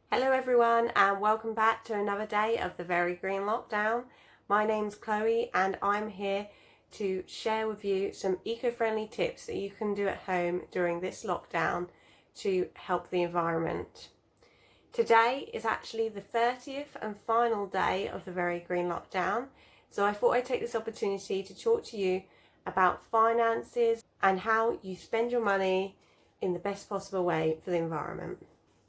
Hello everyone and welcome back to another day of the Very Green Lockdown. My name's Chloe and I'm here to share with you some eco-friendly tips that you can do at home during this lockdown to help the environment. Today is actually the 30th and final day of the Very Green Lockdown, so I thought I'd take this opportunity to talk to you about finances and how you spend your money in the best possible way for the environment.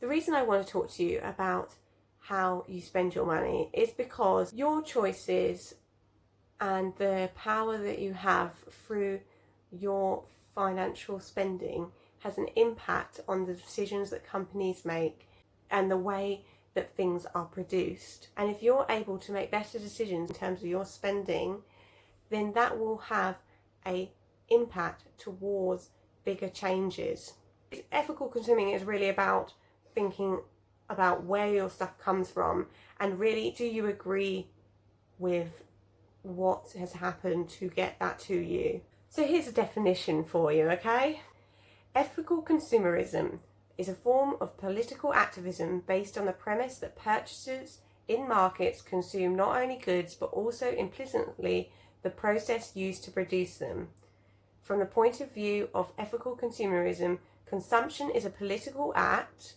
The reason I want to talk to you about how you spend your money is because your choices and the power that you have through your financial spending has an impact on the decisions that companies make and the way that things are produced. And if you're able to make better decisions in terms of your spending, then that will have an impact towards bigger changes. Ethical consuming is really about thinking about where your stuff comes from and really, do you agree with what has happened to get that to you? So here's a definition for you, okay? Ethical consumerism is a form of political activism based on the premise that purchasers in markets consume not only goods but also implicitly the process used to produce them. From the point of view of ethical consumerism, consumption is a political act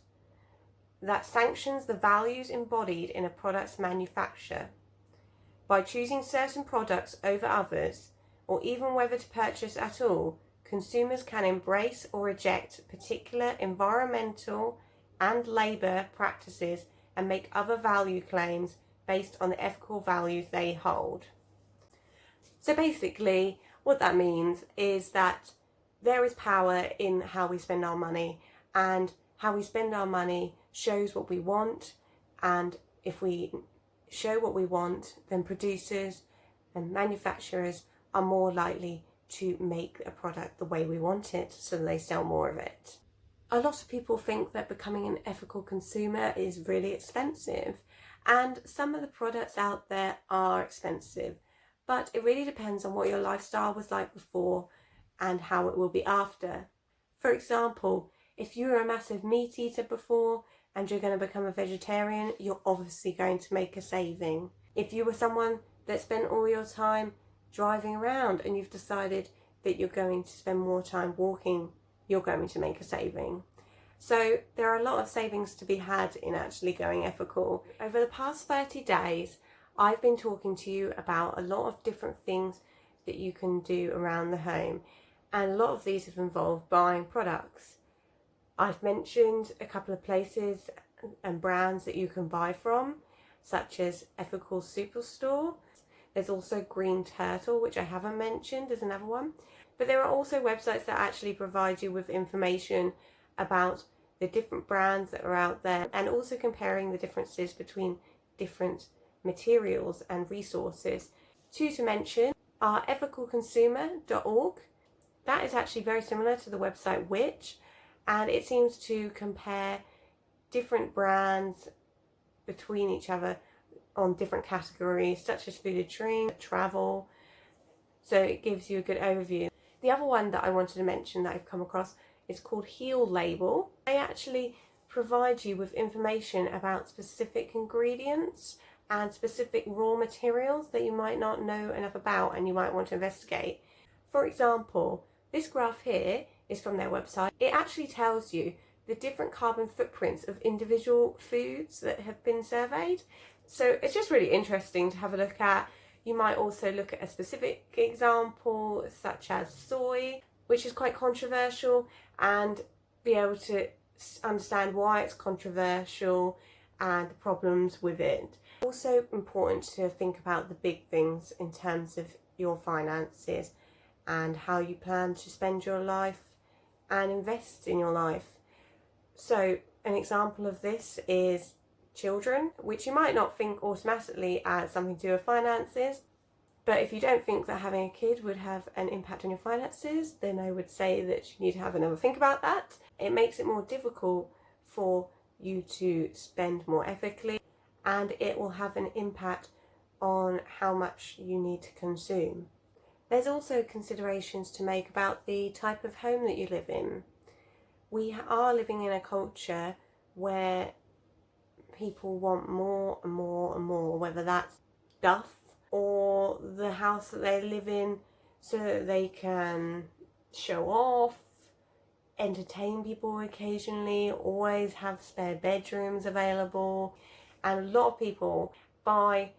that sanctions the values embodied in a product's manufacture. By choosing certain products over others, or even whether to purchase at all, consumers can embrace or reject particular environmental and labour practices and make other value claims based on the ethical values they hold. So basically, what that means is that there is power in how we spend our money, and how we spend our money shows what we want, and if we show what we want, then producers and manufacturers are more likely to make a product the way we want it, so they sell more of it. A lot of people think that becoming an ethical consumer is really expensive, and some of the products out there are expensive, but it really depends on what your lifestyle was like before and how it will be after. For example, if you were a massive meat eater before and you're going to become a vegetarian, you're obviously going to make a saving. If you were someone that spent all your time driving around and you've decided that you're going to spend more time walking, you're going to make a saving. So there are a lot of savings to be had in actually going ethical. Over the past 30 days, I've been talking to you about a lot of different things that you can do around the home, and a lot of these have involved buying products. I've mentioned a couple of places and brands that you can buy from, such as Ethical Superstore. There's also Green Turtle, which I haven't mentioned, is another one. But there are also websites that actually provide you with information about the different brands that are out there, and also comparing the differences between different materials and resources. Two to mention are ethicalconsumer.org. That is actually very similar to the website Which, and it seems to compare different brands between each other on different categories such as food and drink, travel, so it gives you a good overview. The other one that I wanted to mention that I've come across is called Heal Label. They actually provide you with information about specific ingredients and specific raw materials that you might not know enough about and you might want to investigate. For example, this graph here is from their website. It actually tells you the different carbon footprints of individual foods that have been surveyed. So it's just really interesting to have a look at. You might also look at a specific example such as soy, which is quite controversial, and be able to understand why it's controversial and the problems with it. Also important to think about the big things in terms of your finances and how you plan to spend your life and invest in your life. So an example of this is children, which you might not think automatically as something to do with finances, but if you don't think that having a kid would have an impact on your finances, then I would say that you need to have another think about that. It makes it more difficult for you to spend more ethically, and it will have an impact on how much you need to consume. There's also considerations to make about the type of home that you live in. We are living in a culture where people want more and more and more, whether that's stuff or the house that they live in so that they can show off, entertain people occasionally, always have spare bedrooms available. And a lot of people buy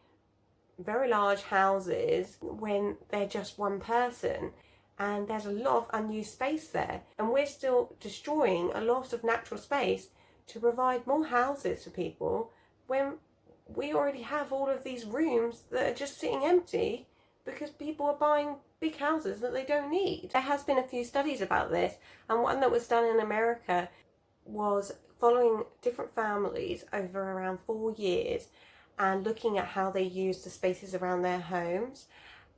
very large houses when they're just one person, and there's a lot of unused space there, and we're still destroying a lot of natural space to provide more houses for people when we already have all of these rooms that are just sitting empty because people are buying big houses that they don't need. There has been a few studies about this, and one that was done in America was following different families over around 4 years and looking at how they use the spaces around their homes.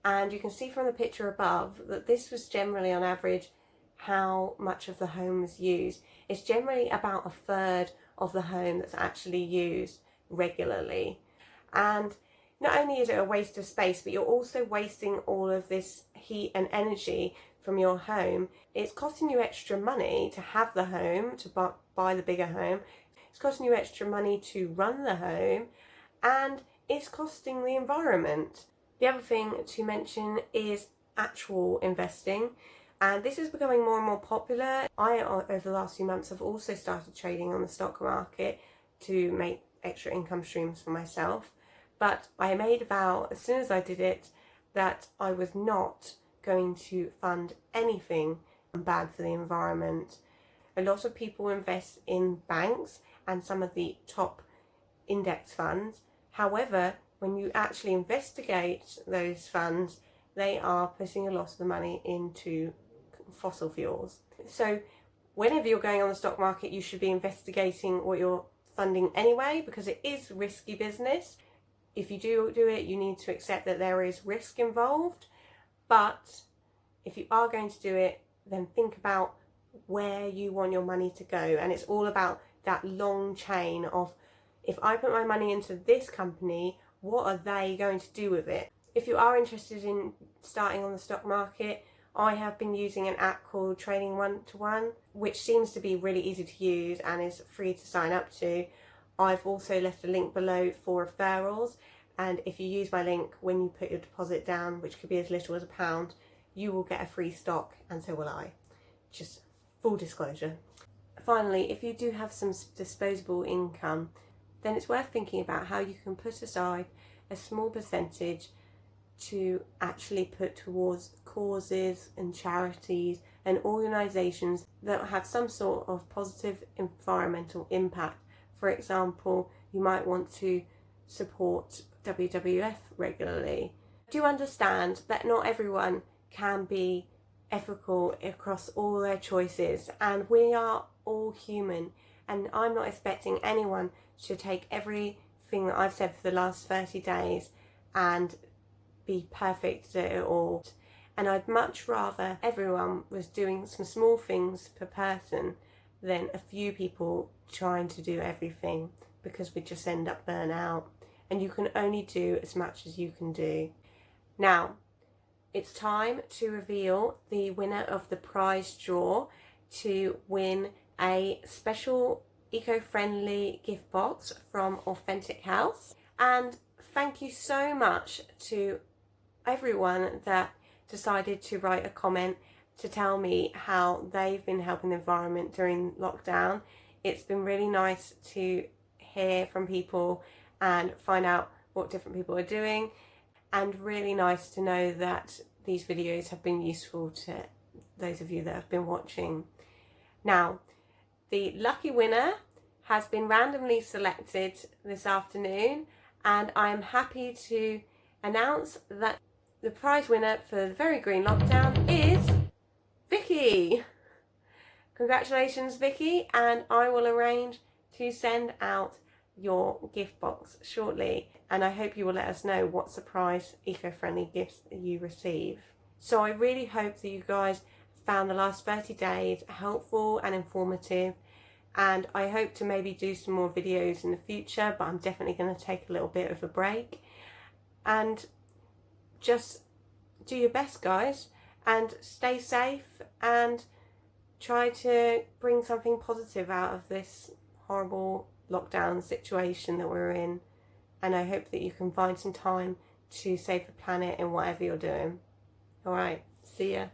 And you can see from the picture above that this was generally on average how much of the home was used. It's generally about a third of the home that's actually used regularly. And not only is it a waste of space, but you're also wasting all of this heat and energy from your home. It's costing you extra money to have the home, to buy the bigger home. It's costing you extra money to run the home, and it's costing the environment. The other thing to mention is actual investing, and this is becoming more and more popular. I, over the last few months, have also started trading on the stock market to make extra income streams for myself. But I made a vow as soon as I did it that I was not going to fund anything bad for the environment. A lot of people invest in banks and some of the top index funds. However, when you actually investigate those funds, they are putting a lot of the money into fossil fuels. So whenever you're going on the stock market, you should be investigating what you're funding anyway, because it is risky business. If you do it, you need to accept that there is risk involved. But if you are going to do it, then think about where you want your money to go. And it's all about that long chain of, if I put my money into this company, what are they going to do with it? If you are interested in starting on the stock market, I have been using an app called Trading 1-to-1, which seems to be really easy to use and is free to sign up to. I've also left a link below for referrals, and if you use my link when you put your deposit down, which could be as little as £1, you will get a free stock, and so will I. Just full disclosure. Finally, if you do have some disposable income, then it's worth thinking about how you can put aside a small percentage to actually put towards causes and charities and organisations that have some sort of positive environmental impact. For example, you might want to support WWF regularly. Do understand that not everyone can be ethical across all their choices, and we are all human, and I'm not expecting anyone to take everything that I've said for the last 30 days and be perfect at it all. And I'd much rather everyone was doing some small things per person than a few people trying to do everything, because we just end up burnt out, and you can only do as much as you can do. Now, it's time to reveal the winner of the prize draw to win a special eco-friendly gift box from Authentic House. And thank you so much to everyone that decided to write a comment to tell me how they've been helping the environment during lockdown. It's been really nice to hear from people and find out what different people are doing, and really nice to know that these videos have been useful to those of you that have been watching. Now, the lucky winner has been randomly selected this afternoon, and I am happy to announce that the prize winner for the Very Green Lockdown is Vicky. Congratulations, Vicky, and I will arrange to send out your gift box shortly, and I hope you will let us know what surprise eco-friendly gifts you receive. So I really hope that you guys found the last 30 days helpful and informative, and I hope to maybe do some more videos in the future, but I'm definitely going to take a little bit of a break. And just do your best, guys, and stay safe, and try to bring something positive out of this horrible lockdown situation that we're in, and I hope that you can find some time to save the planet in whatever you're doing. Alright, see ya.